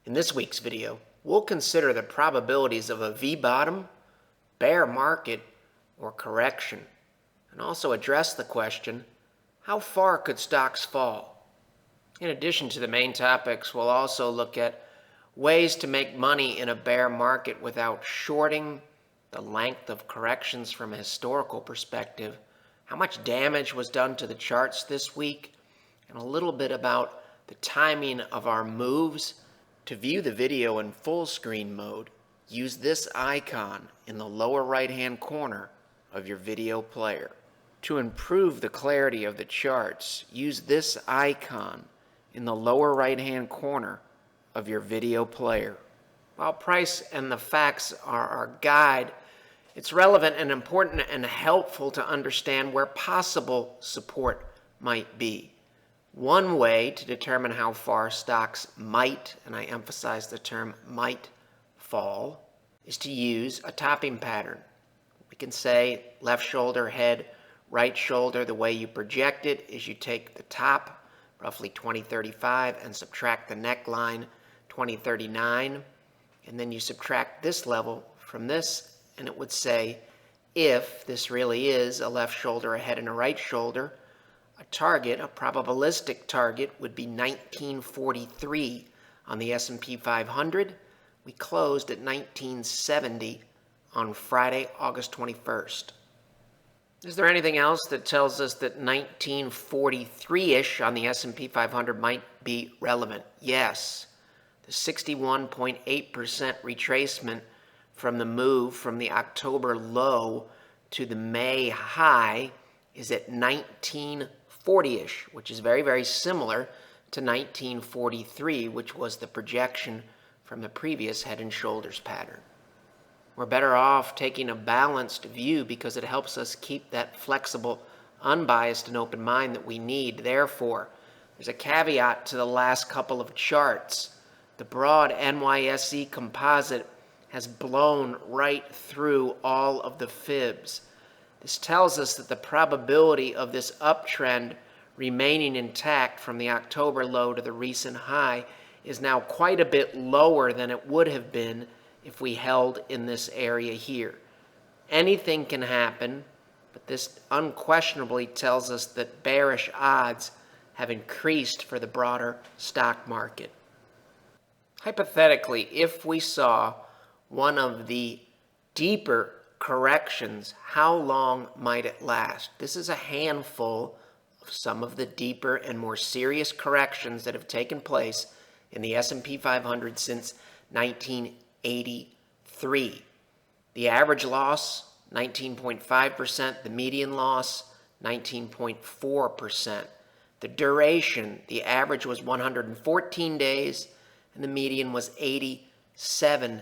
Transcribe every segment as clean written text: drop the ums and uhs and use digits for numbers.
In this week's video, we'll consider the probabilities of a V-bottom, bear market, or correction, and also address the question, how far could stocks fall? In addition to the main topics, we'll also look at ways to make money in a bear market without shorting, the length of corrections from a historical perspective, how much damage was done to the charts this week, and a little bit about the timing of our moves. To view the video in full screen mode, use this icon in the lower right-hand corner of your video player. To improve the clarity of the charts, use this icon in the lower right-hand corner of your video player. While price and the facts are our guide, it's relevant and important and helpful to understand where possible support might be. One way to determine how far stocks might, and I emphasize the term might, fall, is to use a topping pattern. We can say left shoulder, head, right shoulder. The way you project it is you take the top, roughly 2035, and subtract the neckline, 2039, and then you subtract this level from this, and it would say if this really is a left shoulder, a head, and a right shoulder, a target, a probabilistic target, would be 1943 on the S&P 500. We closed at 1970 on Friday, August 21st. Is there anything else that tells us that 1943-ish on the S&P 500 might be relevant? Yes. The 61.8% retracement from the move from the October low to the May high is at 1940-ish, which is very, very similar to 1943, which was the projection from the previous head and shoulders pattern. We're better off taking a balanced view because it helps us keep that flexible, unbiased, and open mind that we need. Therefore, there's a caveat to the last couple of charts. The broad NYSE composite has blown right through all of the fibs. This tells us that the probability of this uptrend remaining intact from the October low to the recent high is now quite a bit lower than it would have been if we held in this area here. Anything can happen, but this unquestionably tells us that bearish odds have increased for the broader stock market. Hypothetically, if we saw one of the deeper corrections, how long might it last? This is a handful of some of the deeper and more serious corrections that have taken place in the S&P 500 since 1983. The average loss, 19.5%. The median loss, 19.4%. The duration, the average was 114 days, and the median was 87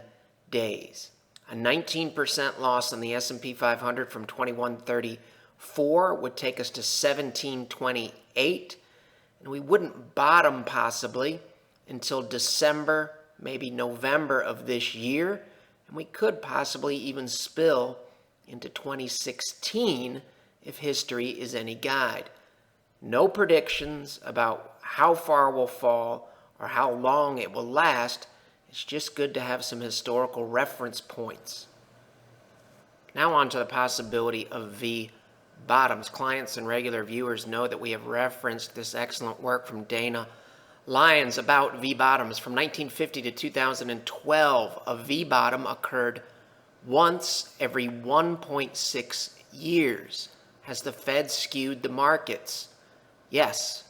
days. A 19% loss on the S&P 500 from 2134 would take us to 1728, and we wouldn't bottom possibly until December, maybe November of this year, and we could possibly even spill into 2016 if history is any guide. No predictions about how far we'll fall or how long it will last. It's just good to have some historical reference points. Now on to the possibility of V-bottoms. Clients and regular viewers know that we have referenced this excellent work from Dana Lyons about V-bottoms. From 1950 to 2012, a V-bottom occurred once every 1.6 years. Has the Fed skewed the markets? Yes.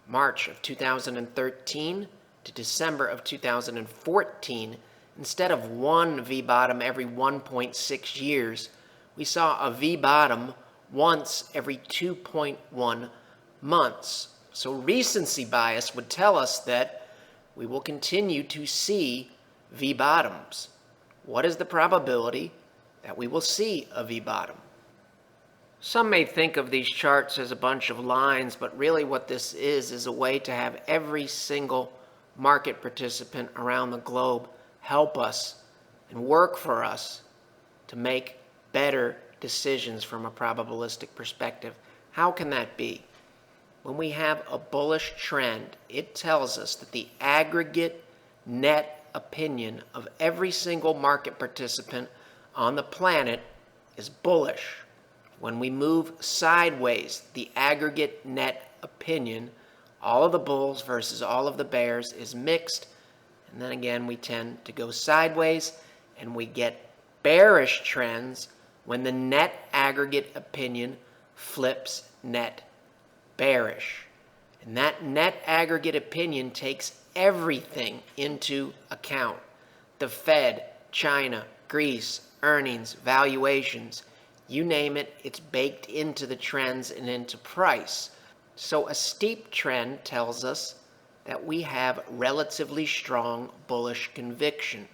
March of 2013 to December of 2014, instead of one V-bottom every 1.6 years, we saw a V-bottom once every 2.1 months. So recency bias would tell us that we will continue to see V-bottoms. What is the probability that we will see a V-bottom? Some may think of these charts as a bunch of lines, but really what this is a way to have every single market participant around the globe help us and work for us to make better decisions from a probabilistic perspective. How can that be? When we have a bullish trend, it tells us that the aggregate net opinion of every single market participant on the planet is bullish. When we move sideways, the aggregate net opinion, all of the bulls versus all of the bears, is mixed. And then again, we tend to go sideways, and we get bearish trends when the net aggregate opinion flips net bearish. And that net aggregate opinion takes everything into account. The Fed, China, Greece, earnings, valuations, you name it, it's baked into the trends and into price. So a steep trend tells us that we have relatively strong bullish conviction.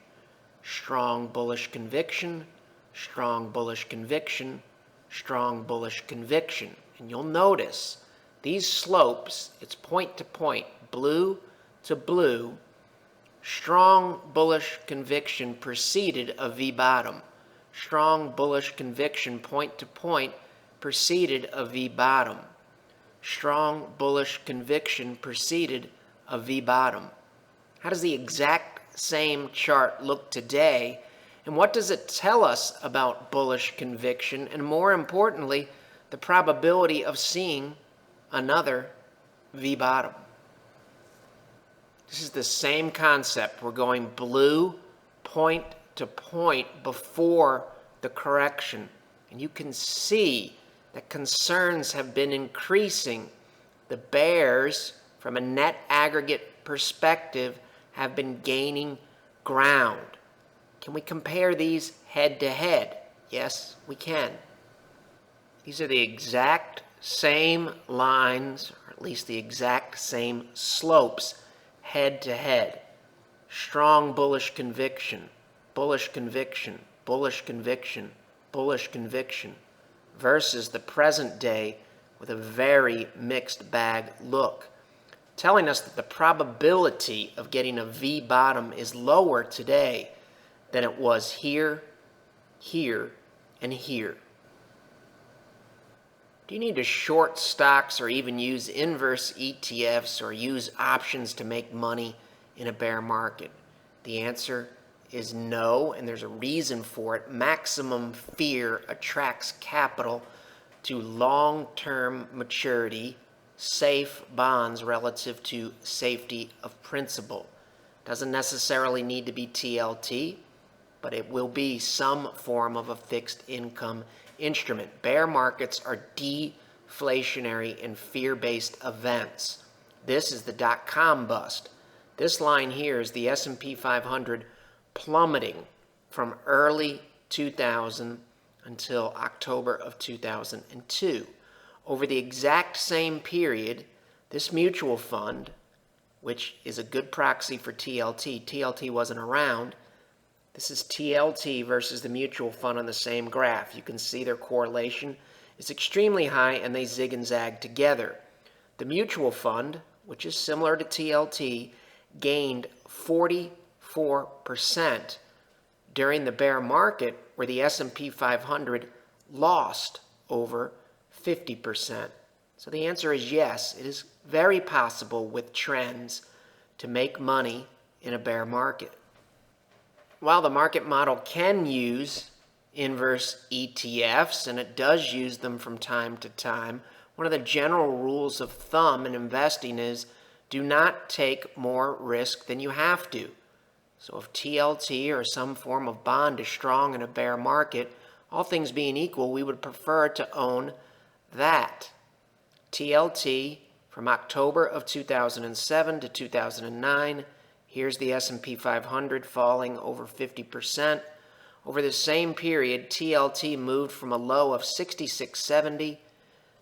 Strong bullish conviction, strong bullish conviction, strong bullish conviction. And you'll notice these slopes, it's point to point, blue to blue. Strong bullish conviction preceded a V bottom. Strong bullish conviction point to point preceded a V bottom. Strong bullish conviction preceded a V bottom. How does the exact same chart look today? And what does it tell us about bullish conviction? And more importantly, the probability of seeing another V bottom. This is the same concept. We're going blue point to point before the correction. And you can see that concerns have been increasing. The bears, from a net aggregate perspective, have been gaining ground. Can we compare these head to head? Yes, we can. These are the exact same lines, or at least the exact same slopes, head to head. Strong bullish conviction, bullish conviction, bullish conviction, bullish conviction, versus the present day with a very mixed bag look, telling us that the probability of getting a V bottom is lower today than it was here, here, and here. Do you need to short stocks or even use inverse ETFs or use options to make money in a bear market? The answer is no, and there's a reason for it. Maximum fear attracts capital to long-term maturity, safe bonds relative to safety of principal. Doesn't necessarily need to be TLT, but it will be some form of a fixed income instrument. Bear markets are deflationary and fear-based events. This is the dot-com bust. This line here is the S&P 500 plummeting from early 2000 until October of 2002. Over the exact same period, this mutual fund, which is a good proxy for TLT, TLT wasn't around. This is TLT versus the mutual fund on the same graph. You can see their correlation is extremely high, and they zig and zag together. The mutual fund, which is similar to TLT, gained 44% during the bear market, where the S&P 500 lost over 50%. So the answer is yes, it is very possible with trends to make money in a bear market. While the market model can use inverse ETFs, and it does use them from time to time, one of the general rules of thumb in investing is do not take more risk than you have to. So if TLT or some form of bond is strong in a bear market, all things being equal, we would prefer to own that. TLT from October of 2007 to 2009, here's the S&P 500 falling over 50%. Over the same period, TLT moved from a low of 66.70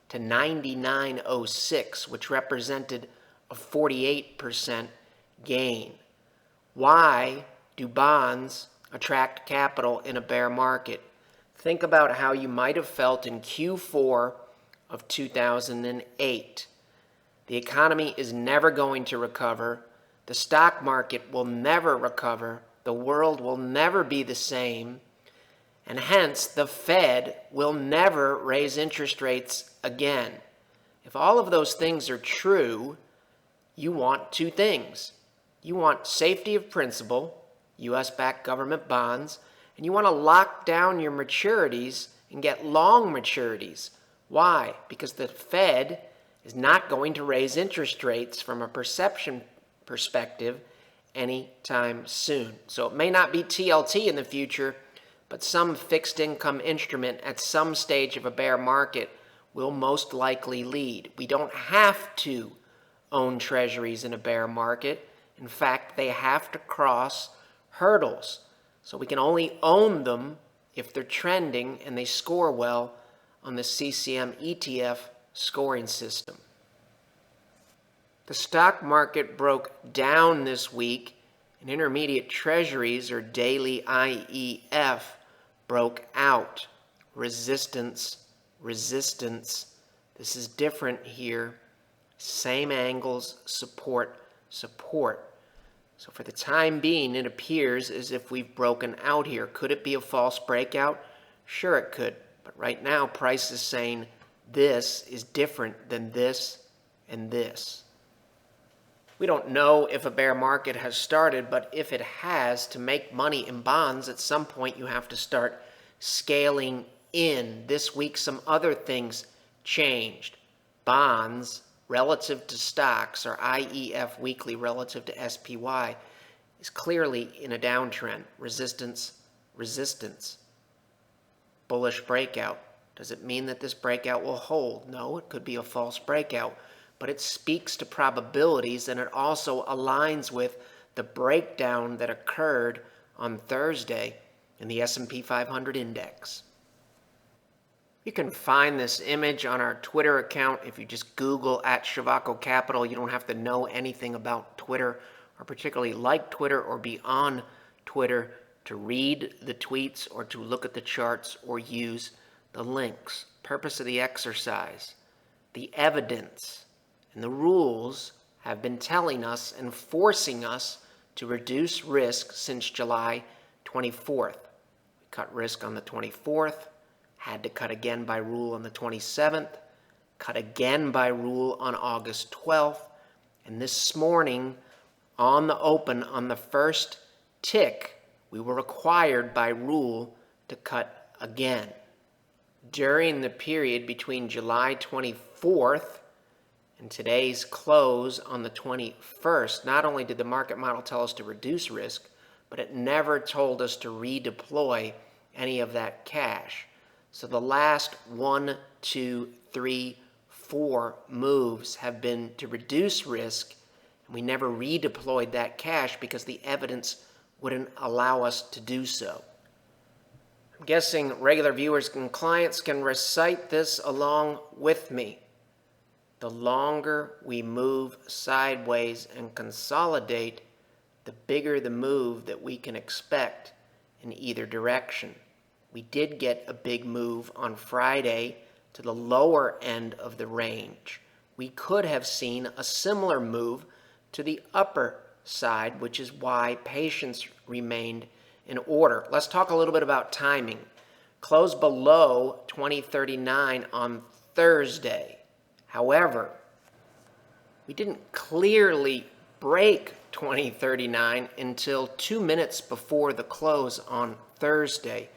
to 99.06, which represented a 48% gain. Why do bonds attract capital in a bear market? Think about how you might have felt in Q4 of 2008. The economy is never going to recover. The stock market will never recover. The world will never be the same. And hence, the Fed will never raise interest rates again. If all of those things are true, you want two things. You want safety of principal, U.S.-backed government bonds, and you want to lock down your maturities and get long maturities. Why? Because the Fed is not going to raise interest rates from a perception perspective anytime soon. So it may not be TLT in the future, but some fixed income instrument at some stage of a bear market will most likely lead. We don't have to own treasuries in a bear market. In fact, they have to cross hurdles. So we can only own them if they're trending and they score well on the CCM ETF scoring system. The stock market broke down this week, and intermediate treasuries, or daily IEF, broke out. Resistance, resistance. This is different here. Same angles, support, support. So for the time being, it appears as if we've broken out here. Could it be a false breakout? Sure it could. But right now, price is saying this is different than this and this. We don't know if a bear market has started, but if it has, to make money in bonds, at some point you have to start scaling in. This week, some other things changed. Bonds relative to stocks, or IEF weekly relative to SPY, is clearly in a downtrend. Resistance, resistance. Bullish breakout. Does it mean that this breakout will hold? No, it could be a false breakout, but it speaks to probabilities, and it also aligns with the breakdown that occurred on Thursday in the S&P 500 index. You can find this image on our Twitter account if you just Google @Shavako Capital. You don't have to know anything about Twitter, or particularly like Twitter or be on Twitter to read the tweets or to look at the charts or use the links. Purpose of the exercise: the evidence and the rules have been telling us and forcing us to reduce risk since July 24th. We cut risk on the 24th, had to cut again by rule on the 27th, cut again by rule on August 12th, and this morning on the open, on the first tick, we were required by rule to cut again. During the period between July 24th and today's close on the 21st, not only did the market model tell us to reduce risk, but it never told us to redeploy any of that cash. So the last 1, 2, 3, 4 moves have been to reduce risk, and we never redeployed that cash because the evidence wouldn't allow us to do so. I'm guessing regular viewers and clients can recite this along with me. The longer we move sideways and consolidate, the bigger the move that we can expect in either direction. We did get a big move on Friday to the lower end of the range. We could have seen a similar move to the upper side, which is why patience remained in order. Let's talk a little bit about timing. Close below 2039 on Thursday. However, we didn't clearly break 2039 until 2 minutes before the close on Thursday.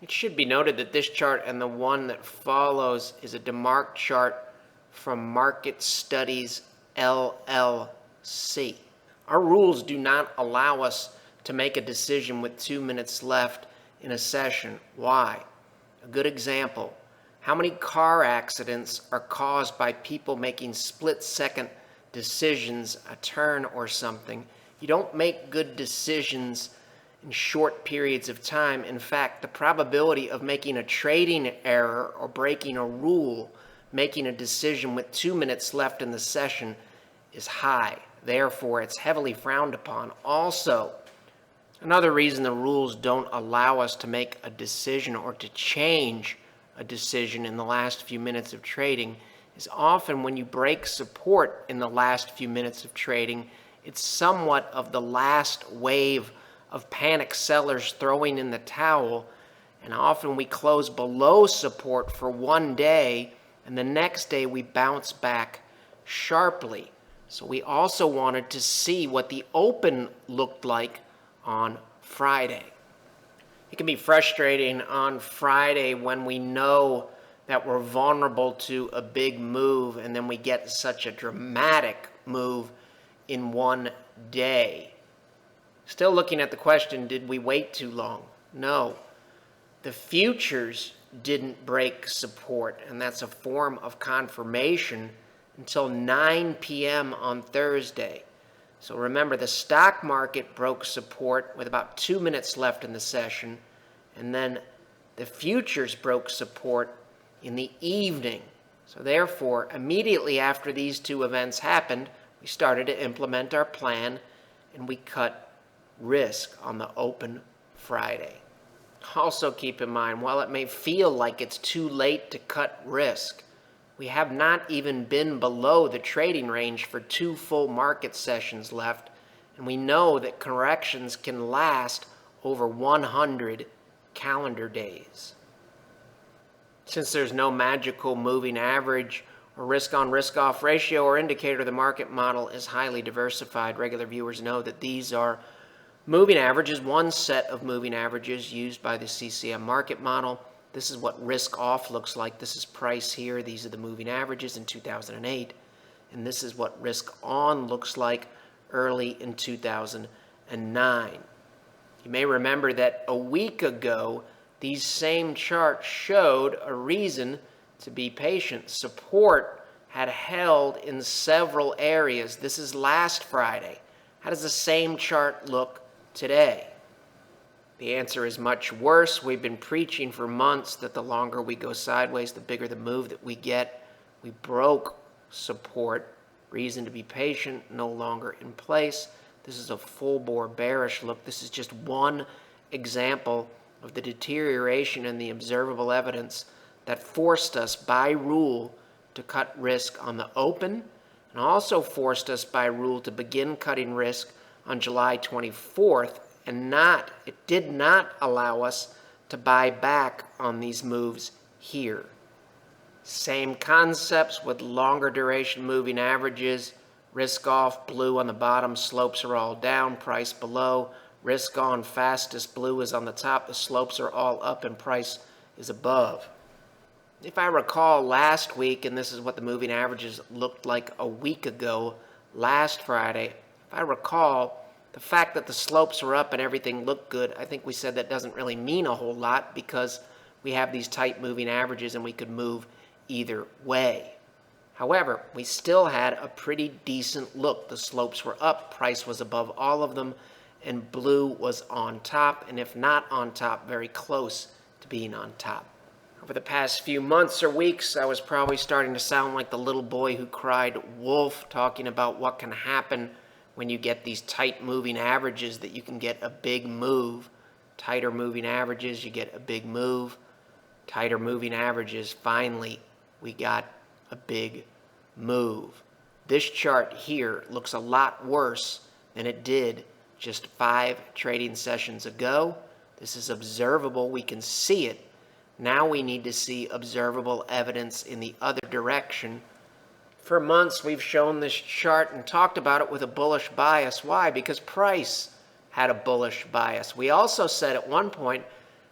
It should be noted that this chart and the one that follows is a DeMark chart from Market Studies LLC. Our rules do not allow us to make a decision with 2 minutes left in a session. Why? A good example: how many car accidents are caused by people making split-second decisions, a turn or something? You don't make good decisions in short periods of time. In fact, the probability of making a trading error or breaking a rule, making a decision with 2 minutes left in the session, is high. Therefore, it's heavily frowned upon. Also, another reason the rules don't allow us to make a decision or to change a decision in the last few minutes of trading is often when you break support in the last few minutes of trading, it's somewhat of the last wave of panic sellers throwing in the towel, and often we close below support for one day, and the next day we bounce back sharply. So we also wanted to see what the open looked like on Friday. It can be frustrating on Friday when we know that we're vulnerable to a big move and then we get such a dramatic move in one day. Still looking at the question, did we wait too long? No. The futures didn't break support, and that's a form of confirmation until 9 p.m. on Thursday. So remember, the stock market broke support with about 2 minutes left in the session, and then the futures broke support in the evening. So therefore, immediately after these two events happened, we started to implement our plan, and we cut risk on the open Friday. Also keep in mind, while it may feel like it's too late to cut risk, we have not even been below the trading range for 2 full market sessions left, and we know that corrections can last over 100 calendar days. Since there's no magical moving average or risk-on, risk-off ratio or indicator, the market model is highly diversified. Regular viewers know that these are moving averages, one set of moving averages used by the CCM market model. This is what risk-off looks like. This is price here. These are the moving averages in 2008. And this is what risk-on looks like early in 2009. You may remember that a week ago, these same charts showed a reason to be patient. Support had held in several areas. This is last Friday. How does the same chart look today? The answer is much worse. We've been preaching for months that the longer we go sideways, the bigger the move that we get. We broke support. Reason to be patient, no longer in place. This is a full-bore bearish look. This is just one example of the deterioration in the observable evidence that forced us by rule to cut risk on the open, and also forced us by rule to begin cutting risk on July 24th, and it did not allow us to buy back on these moves here. Same concepts with longer duration moving averages. Risk off, blue on the bottom, slopes are all down, price below. Risk on, fastest, blue is on the top, the slopes are all up and price is above. If I recall last week, and this is what the moving averages looked like a week ago, last Friday, if I recall, the fact that the slopes were up and everything looked good, I think we said that doesn't really mean a whole lot because we have these tight moving averages and we could move either way. However, we still had a pretty decent look. The slopes were up, price was above all of them, and blue was on top, and if not on top, very close to being on top. Over the past few months or weeks, I was probably starting to sound like the little boy who cried wolf, talking about what can happen when you get these tight moving averages, that you can get a big move. Tighter moving averages, you get a big move. Tighter moving averages, finally, we got a big move. This chart here looks a lot worse than it did just 5 trading sessions ago. This is observable. We can see it. Now we need to see observable evidence in the other direction. For months, we've shown this chart and talked about it with a bullish bias. Why? Because price had a bullish bias. We also said at one point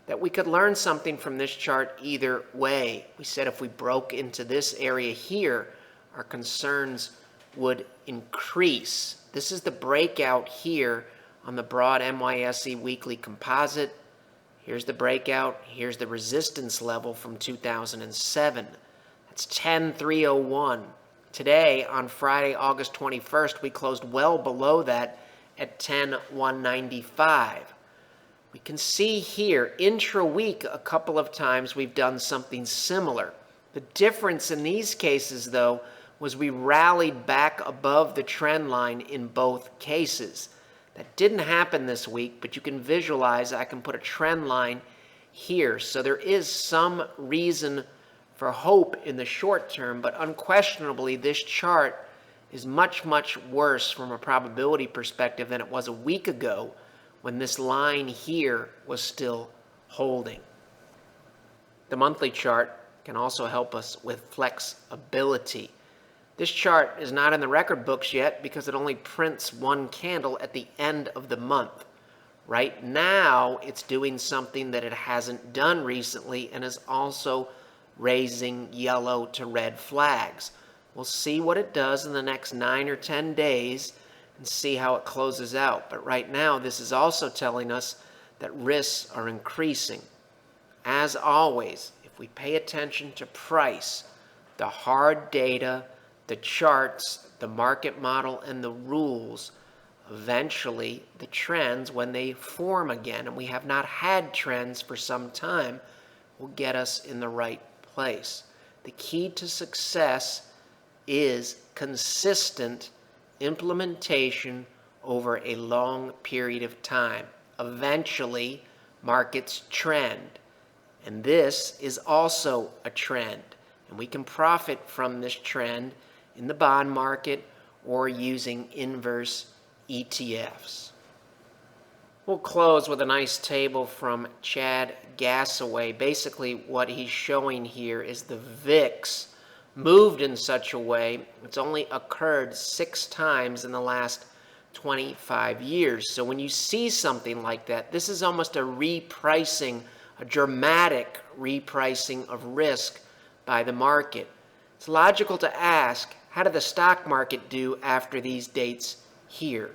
that we could learn something from this chart either way. We said if we broke into this area here, our concerns would increase. This is the breakout here on the broad NYSE weekly composite. Here's the breakout. Here's the resistance level from 2007. That's 10,301. Today, on Friday, August 21st, we closed well below that at 10,195. We can see here, intra-week, a couple of times we've done something similar. The difference in these cases, though, was we rallied back above the trend line in both cases. That didn't happen this week, but you can visualize I can put a trend line here. So there is some reason for hope in the short term, but unquestionably this chart is much, much worse from a probability perspective than it was a week ago when this line here was still holding. The monthly chart can also help us with flexibility. This chart is not in the record books yet because it only prints one candle at the end of the month. Right now, it's doing something that it hasn't done recently and is also raising yellow to red flags. We'll see what it does in the next 9 or 10 days and see how it closes out. But right now, this is also telling us that risks are increasing. As always, if we pay attention to price, the hard data, the charts, the market model, and the rules, eventually the trends, when they form again, and we have not had trends for some time, will get us in the right place. The key to success is consistent implementation over a long period of time. Eventually, markets trend. And this is also a trend. And we can profit from this trend in the bond market or using inverse ETFs. We'll close with a nice table from Chad Gassaway. Basically, what he's showing here is the VIX moved in such a way it's only occurred 6 times in the last 25 years. So when you see something like that, this is almost a repricing, a dramatic repricing of risk by the market. It's logical to ask, how did the stock market do after these dates here?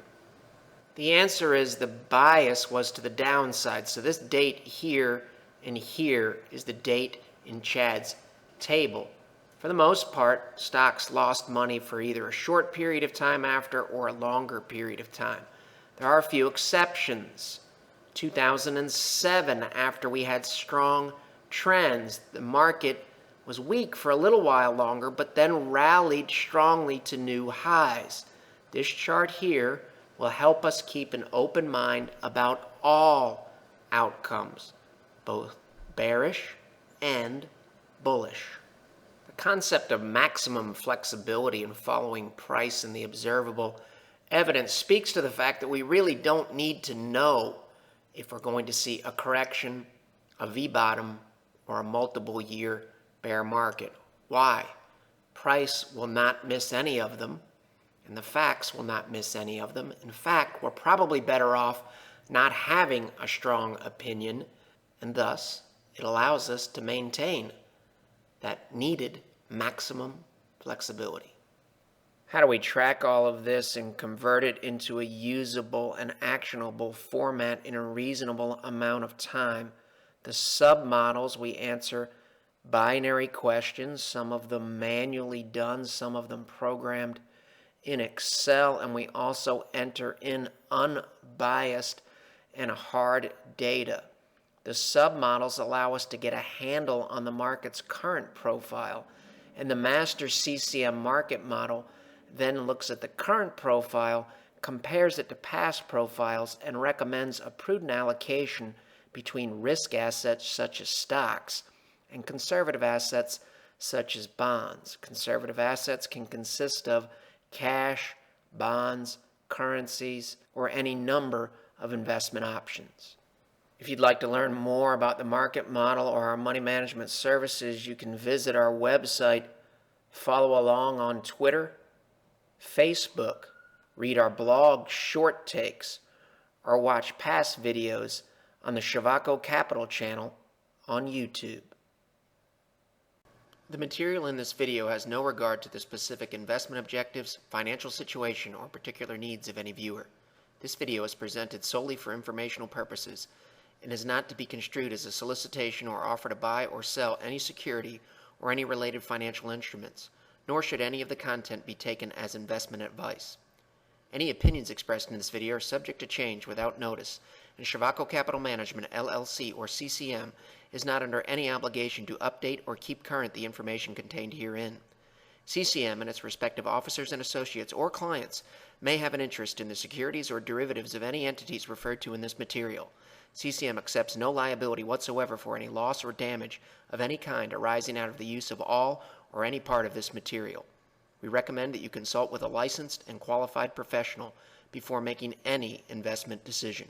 The answer is the bias was to the downside. So this date here and here is the date in Chad's table. For the most part, stocks lost money for either a short period of time after or a longer period of time. There are a few exceptions. 2007, after we had strong trends, the market was weak for a little while longer, but then rallied strongly to new highs. This chart here will help us keep an open mind about all outcomes, both bearish and bullish. The concept of maximum flexibility in following price and the observable evidence speaks to the fact that we really don't need to know if we're going to see a correction, a V-bottom, or a multiple-year bear market. Why? Price will not miss any of them, and the facts will not miss any of them. In fact, we're probably better off not having a strong opinion, and thus it allows us to maintain that needed maximum flexibility. How do we track all of this and convert it into a usable and actionable format in a reasonable amount of time? The submodels, we answer binary questions, some of them manually done, some of them programmed in Excel, and we also enter in unbiased and hard data. The submodels allow us to get a handle on the market's current profile, and the master CCM market model then looks at the current profile, compares it to past profiles, and recommends a prudent allocation between risk assets such as stocks and conservative assets such as bonds. Conservative assets can consist of cash, bonds, currencies, or any number of investment options. If you'd like to learn more about the market model or our money management services, you can visit our website, follow along on Twitter, Facebook, read our blog short takes, or watch past videos on the Shivako Capital channel on YouTube. The material in this video has no regard to the specific investment objectives, financial situation, or particular needs of any viewer. This video is presented solely for informational purposes and is not to be construed as a solicitation or offer to buy or sell any security or any related financial instruments, nor should any of the content be taken as investment advice. Any opinions expressed in this video are subject to change without notice, and Shivako Capital Management, LLC, or CCM, is not under any obligation to update or keep current the information contained herein. CCM and its respective officers and associates or clients may have an interest in the securities or derivatives of any entities referred to in this material. CCM accepts no liability whatsoever for any loss or damage of any kind arising out of the use of all or any part of this material. We recommend that you consult with a licensed and qualified professional before making any investment decision.